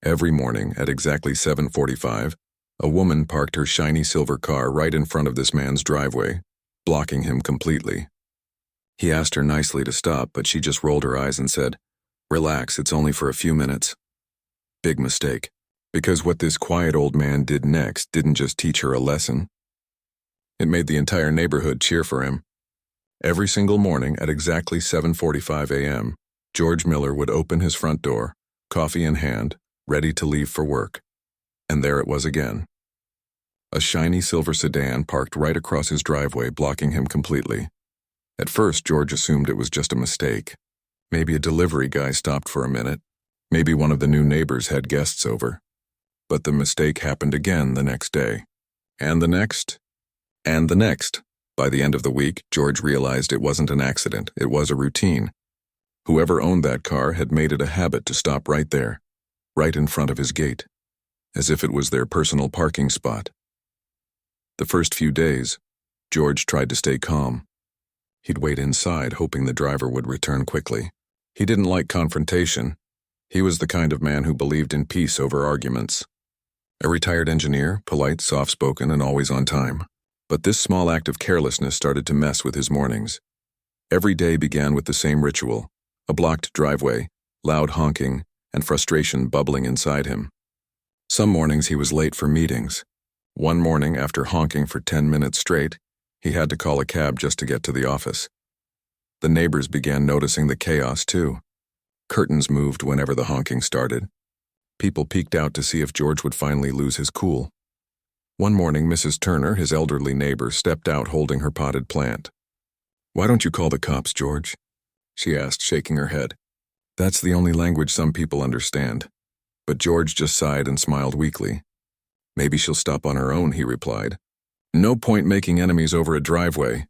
Every morning at exactly 7:45, a woman parked her shiny silver car right in front of this man's driveway, blocking him completely. He asked her nicely to stop, but she just rolled her eyes and said, "Relax, it's only for a few minutes." Big mistake, because what this quiet old man did next didn't just teach her a lesson. It made the entire neighborhood cheer for him. Every single morning at exactly 7:45 a.m., George Miller would open his front door, coffee in hand, ready to leave for work. And there it was again. A shiny silver sedan parked right across his driveway, blocking him completely. At first, George assumed it was just a mistake. Maybe a delivery guy stopped for a minute. Maybe one of the new neighbors had guests over. But the mistake happened again the next day. And the next. And the next. By the end of the week, George realized it wasn't an accident, it was a routine. Whoever owned that car had made it a habit to stop right there, right in front of his gate, as if it was their personal parking spot. The first few days, George tried to stay calm. He'd wait inside, hoping the driver would return quickly. He didn't like confrontation. He was the kind of man who believed in peace over arguments. A retired engineer, polite, soft-spoken, and always on time. But this small act of carelessness started to mess with his mornings. Every day began with the same ritual: a blocked driveway, loud honking, and frustration bubbling inside him. Some mornings he was late for meetings. One morning, after honking for 10 minutes straight, he had to call a cab just to get to the office. The neighbors began noticing the chaos too. Curtains moved whenever the honking started. People peeked out to see if George would finally lose his cool. One morning, Mrs. Turner, his elderly neighbor, stepped out holding her potted plant. "Why don't you call the cops, George?" she asked, shaking her head. That's the only language some people understand. But George just sighed and smiled weakly. "Maybe she'll stop on her own," he replied. No point making enemies over a driveway.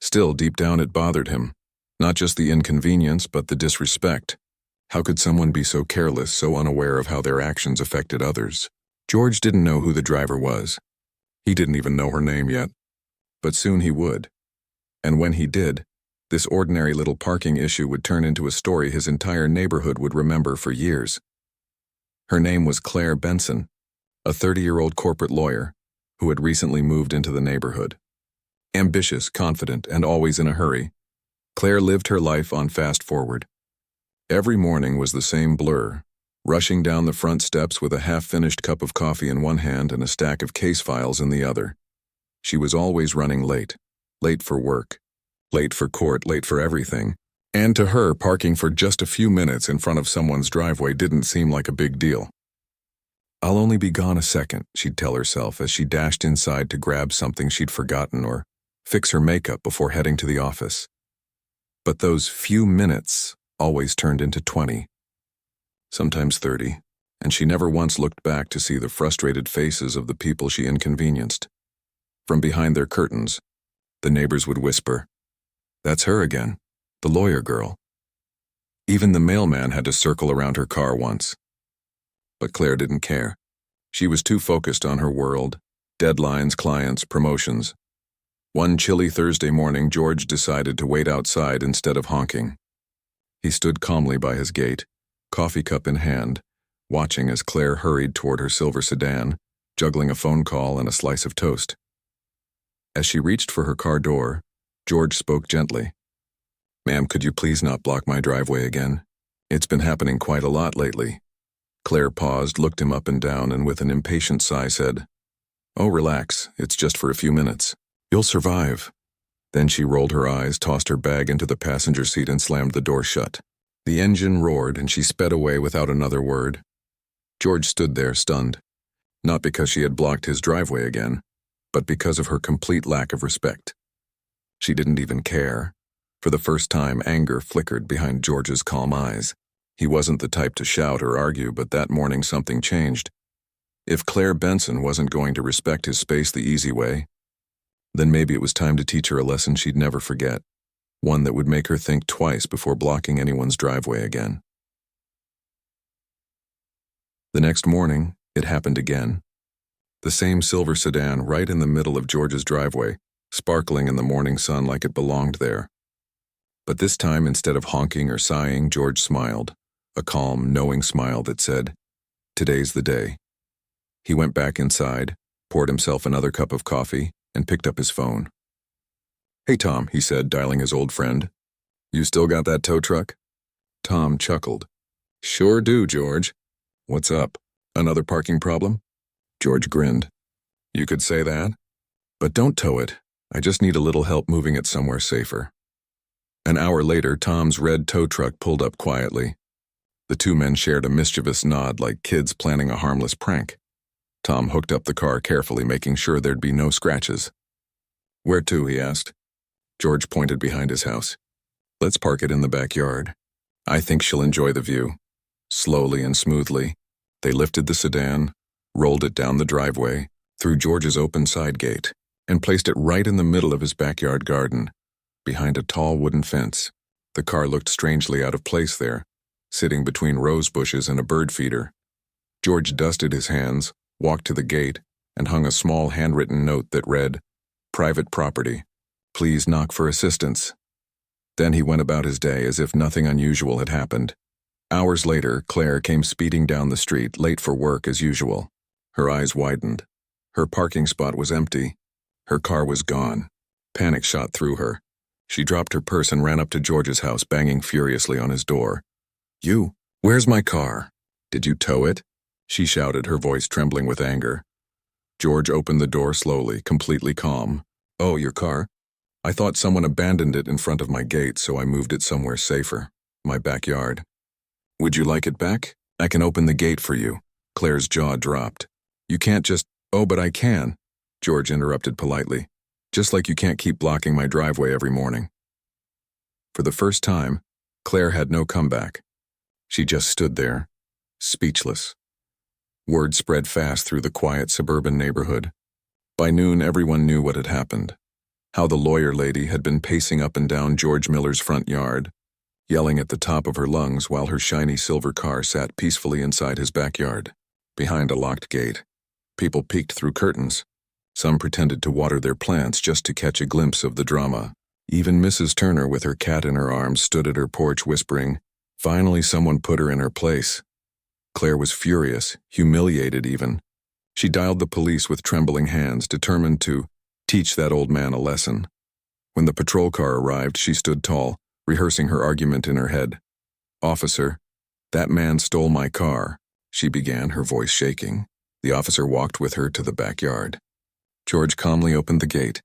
Still, deep down it bothered him. Not just the inconvenience, but the disrespect. How could someone be so careless, so unaware of how their actions affected others? George didn't know who the driver was. He didn't even know her name yet. But soon he would. And when he did, this ordinary little parking issue would turn into a story his entire neighborhood would remember for years. Her name was Claire Benson, a 30-year-old corporate lawyer who had recently moved into the neighborhood. Ambitious, confident, and always in a hurry, Claire lived her life on fast forward. Every morning was the same blur, rushing down the front steps with a half-finished cup of coffee in one hand and a stack of case files in the other. She was always running late. Late for work, late for court, late for everything. And to her, parking for just a few minutes in front of someone's driveway didn't seem like a big deal. "I'll only be gone a second," she'd tell herself as she dashed inside to grab something she'd forgotten or fix her makeup before heading to the office. But those few minutes always turned into 20, sometimes 30, and she never once looked back to see the frustrated faces of the people she inconvenienced. From behind their curtains, the neighbors would whisper, "That's her again, the lawyer girl." Even the mailman had to circle around her car once. But Claire didn't care. She was too focused on her world, deadlines, clients, promotions. One chilly Thursday morning, George decided to wait outside instead of honking. He stood calmly by his gate, coffee cup in hand, watching as Claire hurried toward her silver sedan, juggling a phone call and a slice of toast. As she reached for her car door, George spoke gently. "Ma'am, could you please not block my driveway again? It's been happening quite a lot lately." Claire paused, looked him up and down, and with an impatient sigh said, "Oh, relax, it's just for a few minutes. You'll survive." Then she rolled her eyes, tossed her bag into the passenger seat, and slammed the door shut. The engine roared, and she sped away without another word. George stood there, stunned. Not because she had blocked his driveway again, but because of her complete lack of respect. She didn't even care. For the first time, anger flickered behind George's calm eyes. He wasn't the type to shout or argue, but that morning something changed. If Claire Benson wasn't going to respect his space the easy way, then maybe it was time to teach her a lesson she'd never forget, one that would make her think twice before blocking anyone's driveway again. The next morning, it happened again. The same silver sedan right in the middle of George's driveway, sparkling in the morning sun like it belonged there. But this time, instead of honking or sighing, George smiled, a calm, knowing smile that said, Today's the day. He went back inside, poured himself another cup of coffee, and picked up his phone. "Hey, Tom," he said, dialing his old friend. "You still got that tow truck?" Tom chuckled. "Sure do, George. What's up? Another parking problem?" George grinned. "You could say that. But don't tow it. I just need a little help moving it somewhere safer." An hour later, Tom's red tow truck pulled up quietly. The two men shared a mischievous nod like kids planning a harmless prank. Tom hooked up the car carefully, making sure there'd be no scratches. "Where to?" he asked. George pointed behind his house. "Let's park it in the backyard. I think she'll enjoy the view." Slowly and smoothly, they lifted the sedan, rolled it down the driveway, through George's open side gate, and placed it right in the middle of his backyard garden, behind a tall wooden fence. The car looked strangely out of place there, sitting between rose bushes and a bird feeder. George dusted his hands, walked to the gate, and hung a small handwritten note that read, "Private property. Please knock for assistance." Then he went about his day as if nothing unusual had happened. Hours later, Claire came speeding down the street, late for work as usual. Her eyes widened. Her parking spot was empty. Her car was gone. Panic shot through her. She dropped her purse and ran up to George's house, banging furiously on his door. "You, where's my car? Did you tow it?" she shouted, her voice trembling with anger. George opened the door slowly, completely calm. "Oh, your car? I thought someone abandoned it in front of my gate, so I moved it somewhere safer. My backyard. Would you like it back? I can open the gate for you." Claire's jaw dropped. "You can't just—" "Oh, but I can," George interrupted politely. "Just like you can't keep blocking my driveway every morning." For the first time, Claire had no comeback. She just stood there, speechless. Word spread fast through the quiet suburban neighborhood. By noon, everyone knew what had happened. How the lawyer lady had been pacing up and down George Miller's front yard, yelling at the top of her lungs while her shiny silver car sat peacefully inside his backyard, behind a locked gate. People peeked through curtains. Some pretended to water their plants just to catch a glimpse of the drama. Even Mrs. Turner, with her cat in her arms, stood at her porch whispering, "Finally someone put her in her place." Claire was furious, humiliated even. She dialed the police with trembling hands, determined to teach that old man a lesson. When the patrol car arrived, she stood tall, rehearsing her argument in her head. "Officer, that man stole my car," she began, her voice shaking. The officer walked with her to the backyard. George calmly opened the gate,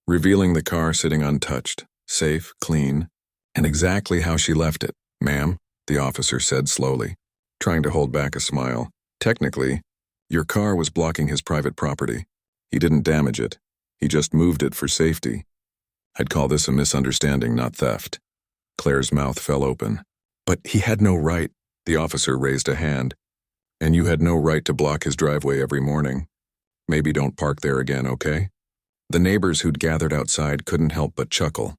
revealing the car sitting untouched, safe, clean, and exactly how she left it. "Ma'am," the officer said slowly, trying to hold back a smile. "Technically, your car was blocking his private property. He didn't damage it. He just moved it for safety. I'd call this a misunderstanding, not theft." Claire's mouth fell open. "But he had no right," the officer raised a hand. "And you had no right to block his driveway every morning. Maybe don't park there again, okay?" The neighbors who'd gathered outside couldn't help but chuckle.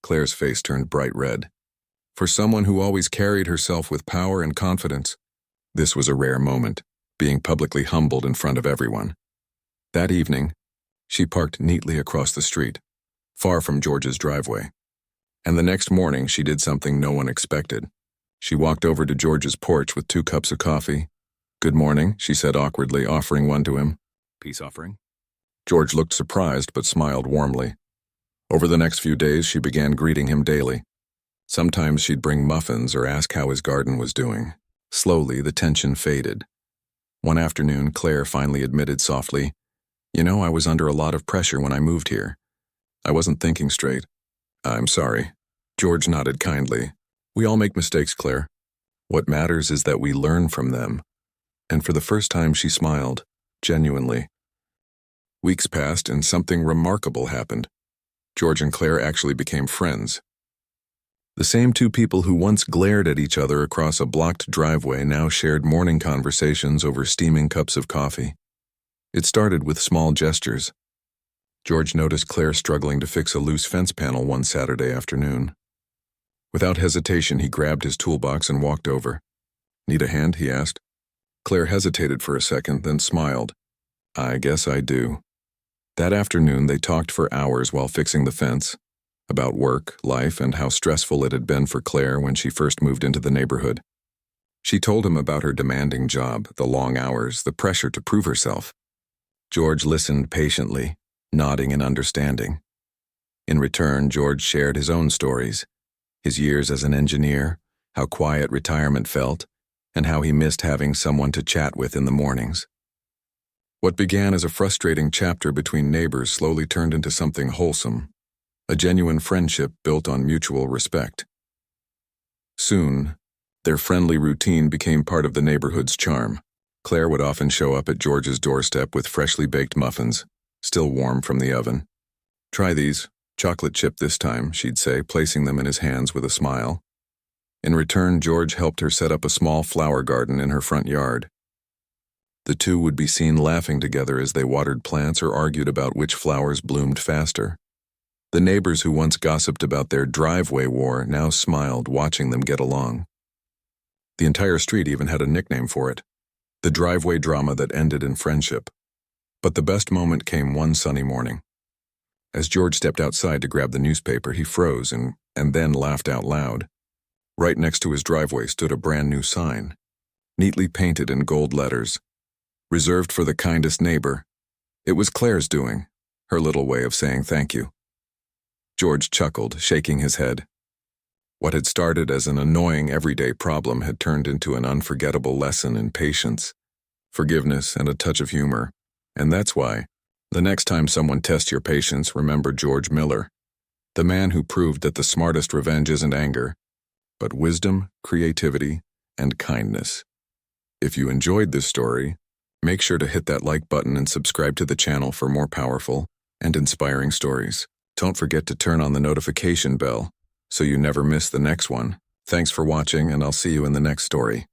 Claire's face turned bright red. For someone who always carried herself with power and confidence, this was a rare moment, being publicly humbled in front of everyone. That evening, she parked neatly across the street, far from George's driveway. And the next morning, she did something no one expected. She walked over to George's porch with 2 cups of coffee. "Good morning," she said awkwardly, offering one to him. "Peace offering?" George looked surprised but smiled warmly. Over the next few days, she began greeting him daily. Sometimes she'd bring muffins or ask how his garden was doing. Slowly, the tension faded. One afternoon, Claire finally admitted softly, "You know, I was under a lot of pressure when I moved here. I wasn't thinking straight." "I'm sorry." George nodded kindly. "We all make mistakes, Claire. What matters is that we learn from them." And for the first time, she smiled, genuinely. Weeks passed and something remarkable happened. George and Claire actually became friends. The same 2 people who once glared at each other across a blocked driveway now shared morning conversations over steaming cups of coffee. It started with small gestures. George noticed Claire struggling to fix a loose fence panel one Saturday afternoon. Without hesitation, he grabbed his toolbox and walked over. "Need a hand?" he asked. Claire hesitated for a second, then smiled. "I guess I do." That afternoon, they talked for hours while fixing the fence, about work, life, and how stressful it had been for Claire when she first moved into the neighborhood. She told him about her demanding job, the long hours, the pressure to prove herself. George listened patiently, nodding in understanding. In return, George shared his own stories, his years as an engineer, how quiet retirement felt, and how he missed having someone to chat with in the mornings. What began as a frustrating chapter between neighbors slowly turned into something wholesome, a genuine friendship built on mutual respect. Soon, their friendly routine became part of the neighborhood's charm. Claire would often show up at George's doorstep with freshly baked muffins, still warm from the oven. "Try these, chocolate chip this time," she'd say, placing them in his hands with a smile. In return, George helped her set up a small flower garden in her front yard. The two would be seen laughing together as they watered plants or argued about which flowers bloomed faster. The neighbors who once gossiped about their driveway war now smiled, watching them get along. The entire street even had a nickname for it, the driveway drama that ended in friendship. But the best moment came one sunny morning. As George stepped outside to grab the newspaper, he froze and then laughed out loud. Right next to his driveway stood a brand new sign, neatly painted in gold letters, "Reserved for the kindest neighbor." It was Claire's doing, her little way of saying thank you. George chuckled, shaking his head. What had started as an annoying everyday problem had turned into an unforgettable lesson in patience, forgiveness, and a touch of humor. And that's why, the next time someone tests your patience, remember George Miller, the man who proved that the smartest revenge isn't anger, but wisdom, creativity, and kindness. If you enjoyed this story, make sure to hit that like button and subscribe to the channel for more powerful and inspiring stories. Don't forget to turn on the notification bell so you never miss the next one. Thanks for watching, and I'll see you in the next story.